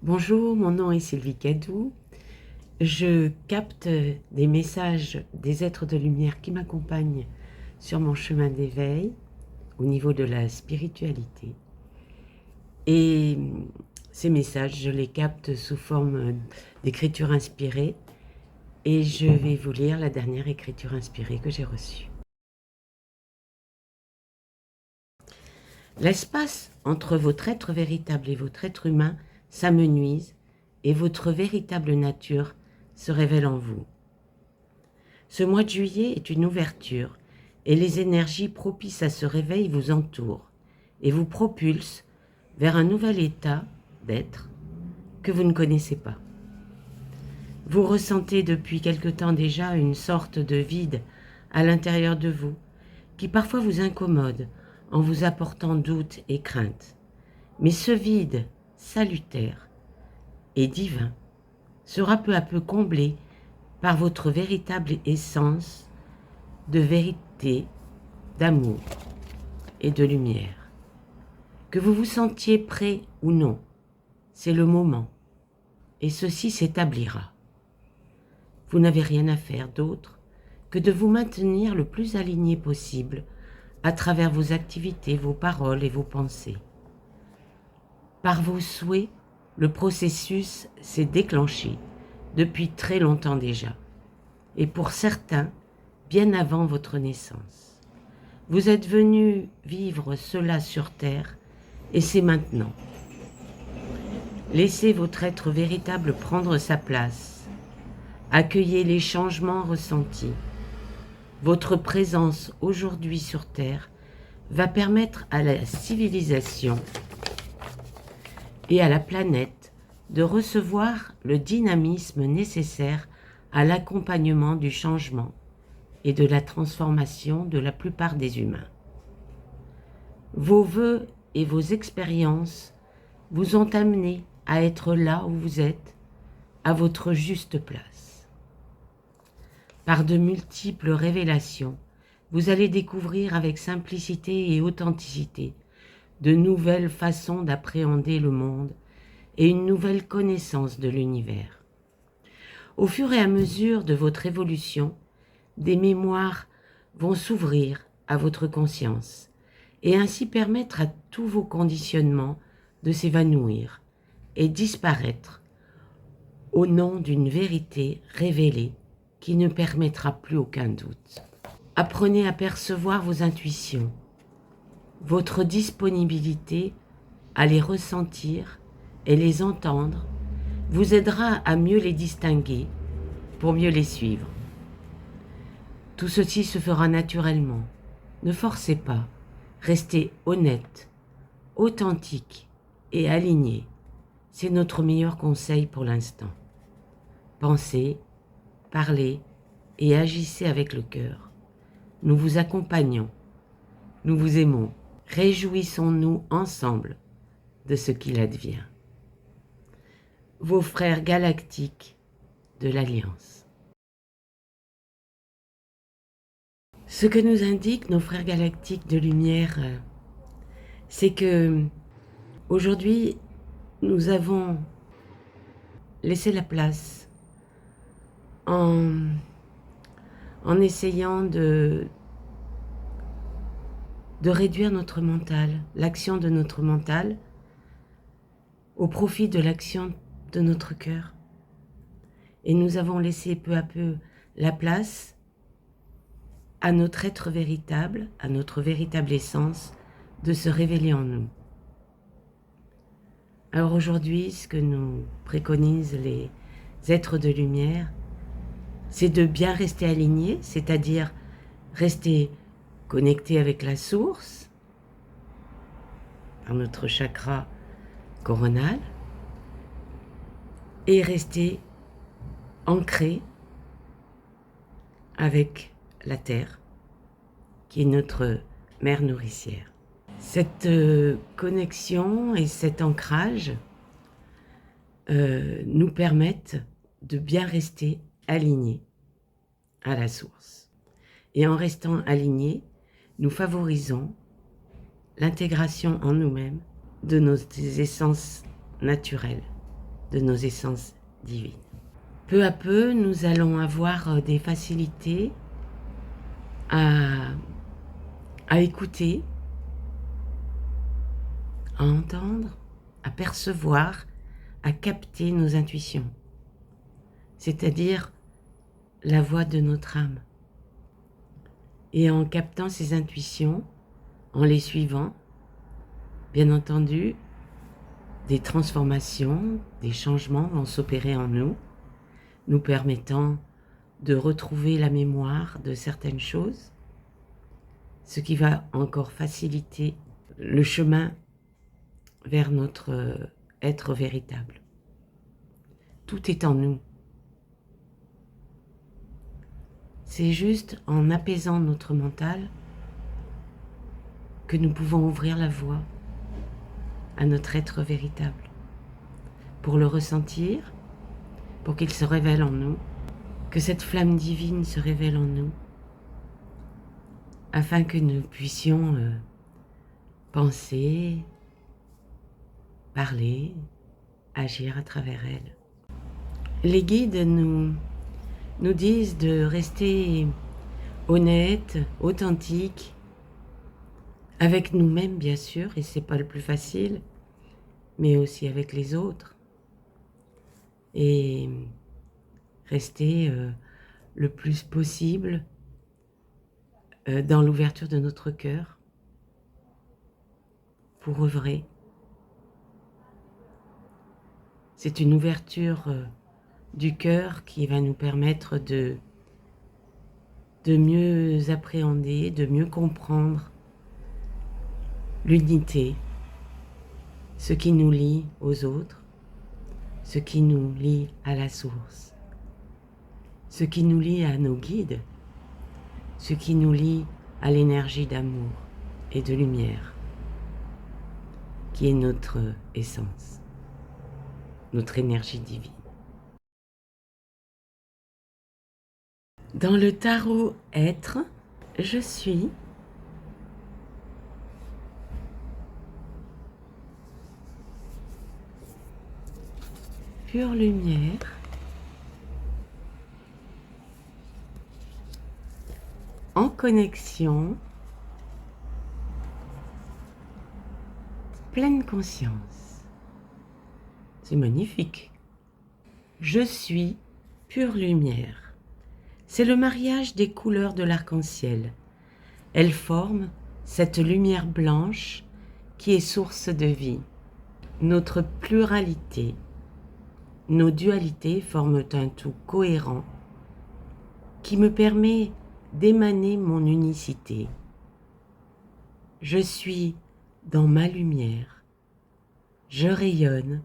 Bonjour, mon nom est Sylvie Cadou. Je capte des messages des êtres de lumière qui m'accompagnent sur mon chemin d'éveil au niveau de la spiritualité. Et ces messages, je les capte sous forme d'écriture inspirée et je vais vous lire la dernière écriture inspirée que j'ai reçue. L'espace entre votre être véritable et votre être humain s'amenuise et votre véritable nature se révèle en vous. Ce mois de juillet est une ouverture et les énergies propices à ce réveil vous entourent et vous propulsent vers un nouvel état d'être que vous ne connaissez pas. Vous ressentez depuis quelque temps déjà une sorte de vide à l'intérieur de vous qui parfois vous incommode en vous apportant doute et crainte. Mais ce vide salutaire et divin sera peu à peu comblé par votre véritable essence de vérité, d'amour et de lumière. Que vous vous sentiez prêt ou non, c'est le moment, et ceci s'établira. Vous n'avez rien à faire d'autre que de vous maintenir le plus aligné possible à travers vos activités, vos paroles et vos pensées. Par vos souhaits, le processus s'est déclenché depuis très longtemps déjà, et pour certains, bien avant votre naissance. Vous êtes venu vivre cela sur Terre, et c'est maintenant. Laissez votre être véritable prendre sa place. Accueillez les changements ressentis. Votre présence aujourd'hui sur Terre va permettre à la civilisation et à la planète de recevoir le dynamisme nécessaire à l'accompagnement du changement et de la transformation de la plupart des humains. Vos vœux et vos expériences vous ont amené à être là où vous êtes, à votre juste place. Par de multiples révélations, vous allez découvrir avec simplicité et authenticité de nouvelles façons d'appréhender le monde et une nouvelle connaissance de l'univers. Au fur et à mesure de votre évolution, des mémoires vont s'ouvrir à votre conscience et ainsi permettre à tous vos conditionnements de s'évanouir et disparaître au nom d'une vérité révélée qui ne permettra plus aucun doute. Apprenez à percevoir vos intuitions. Votre disponibilité à les ressentir et les entendre vous aidera à mieux les distinguer pour mieux les suivre. Tout ceci se fera naturellement. Ne forcez pas. Restez honnête, authentique et aligné. C'est notre meilleur conseil pour l'instant. Pensez, parlez et agissez avec le cœur. Nous vous accompagnons. Nous vous aimons. Réjouissons-nous ensemble de ce qu'il advient. Vos frères galactiques de l'Alliance. Ce que nous indiquent nos frères galactiques de lumière, c'est que aujourd'hui, nous avons laissé la place en essayant de réduire notre mental, l'action de notre mental, au profit de l'action de notre cœur. Et nous avons laissé peu à peu la place à notre être véritable, à notre véritable essence, de se révéler en nous. Alors aujourd'hui, ce que nous préconisent les êtres de lumière, c'est de bien rester alignés, c'est-à-dire rester connecté avec la source, par notre chakra coronal, et rester ancré avec la terre, qui est notre mère nourricière. Cette connexion et cet ancrage nous permettent de bien rester alignés à la source. Et en restant alignés, nous favorisons l'intégration en nous-mêmes de nos essences naturelles de nos essences divines. Peu à peu, nous allons avoir des facilités à écouter, à entendre, à percevoir, à capter nos intuitions, c'est-à-dire la voix de notre âme. Et en captant ces intuitions, en les suivant, bien entendu, des transformations, des changements vont s'opérer en nous, nous permettant de retrouver la mémoire de certaines choses, ce qui va encore faciliter le chemin vers notre être véritable. Tout est en nous. C'est juste en apaisant notre mental que nous pouvons ouvrir la voie à notre être véritable, pour le ressentir, pour qu'il se révèle en nous, que cette flamme divine se révèle en nous, afin que nous puissions penser, parler, agir à travers elle. Les guides nous disent de rester honnête, authentique, avec nous-mêmes bien sûr, et c'est pas le plus facile, mais aussi avec les autres. Et rester le plus possible dans l'ouverture de notre cœur pour œuvrer. C'est une ouverture du cœur qui va nous permettre de mieux appréhender, de mieux comprendre l'unité, ce qui nous lie aux autres, ce qui nous lie à la source, ce qui nous lie à nos guides, ce qui nous lie à l'énergie d'amour et de lumière, qui est notre essence, notre énergie divine. Dans le tarot être, je suis pure lumière, en connexion, pleine conscience. C'est magnifique. Je suis pure lumière. C'est le mariage des couleurs de l'arc-en-ciel. Elles forment cette lumière blanche qui est source de vie. Notre pluralité, nos dualités forment un tout cohérent qui me permet d'émaner mon unicité. Je suis dans ma lumière. Je rayonne.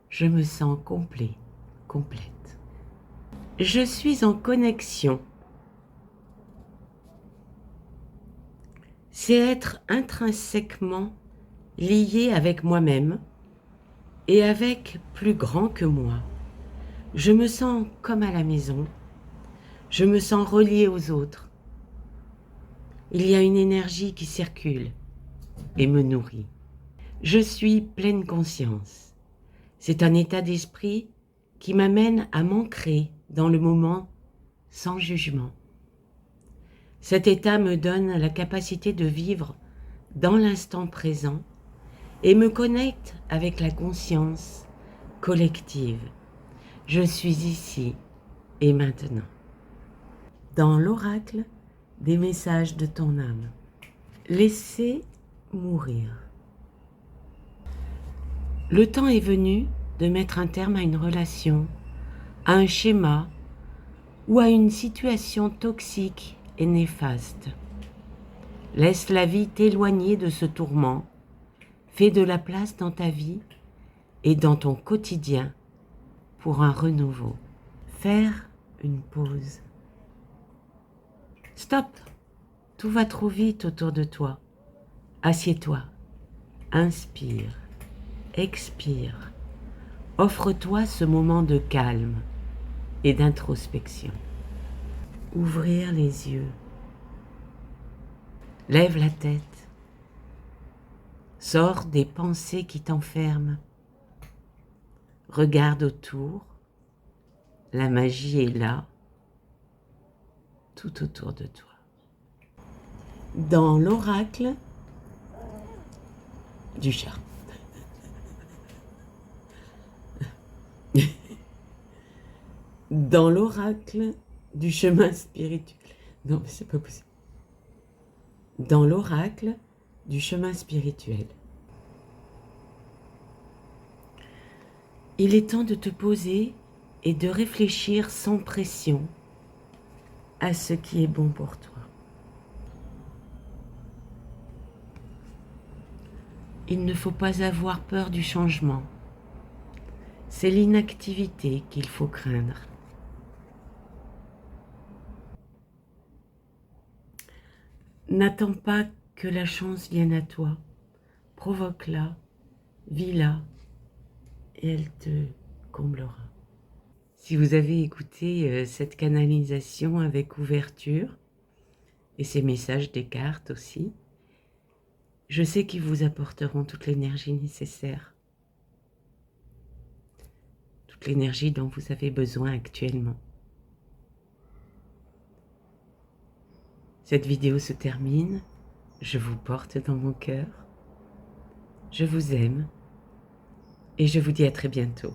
Je me sens complet, complète. Je suis en connexion. C'est être intrinsèquement lié avec moi-même et avec plus grand que moi. Je me sens comme à la maison. Je me sens relié aux autres. Il y a une énergie qui circule et me nourrit. Je suis pleine conscience. C'est un état d'esprit qui m'amène à m'ancrer dans le moment sans jugement. Cet état me donne la capacité de vivre dans l'instant présent et me connecte avec la conscience collective. Je suis ici et maintenant. Dans l'oracle des messages de ton âme, laissez mourir. Le temps est venu de mettre un terme à une relation, à un schéma ou à une situation toxique et néfaste. Laisse la vie t'éloigner de ce tourment. Fais de la place dans ta vie et dans ton quotidien pour un renouveau. Faire une pause. Stop! Tout va trop vite autour de toi. Assieds-toi. Inspire. Expire. Offre-toi ce moment de calme et d'introspection. Ouvrir les yeux. Lève la tête. Sors des pensées qui t'enferment. Regarde autour, la magie est là, tout autour de toi. Dans l'oracle du chat. Dans l'oracle du chemin spirituel. Non, mais c'est pas possible. Dans l'oracle du chemin spirituel. Il est temps de te poser et de réfléchir sans pression à ce qui est bon pour toi. Il ne faut pas avoir peur du changement. C'est l'inactivité qu'il faut craindre. N'attends pas que la chance vienne à toi. Provoque-la, vis-la, et elle te comblera. Si vous avez écouté cette canalisation avec ouverture, et ces messages des cartes aussi, je sais qu'ils vous apporteront toute l'énergie nécessaire, toute l'énergie dont vous avez besoin actuellement. Cette vidéo se termine, je vous porte dans mon cœur, je vous aime et je vous dis à très bientôt.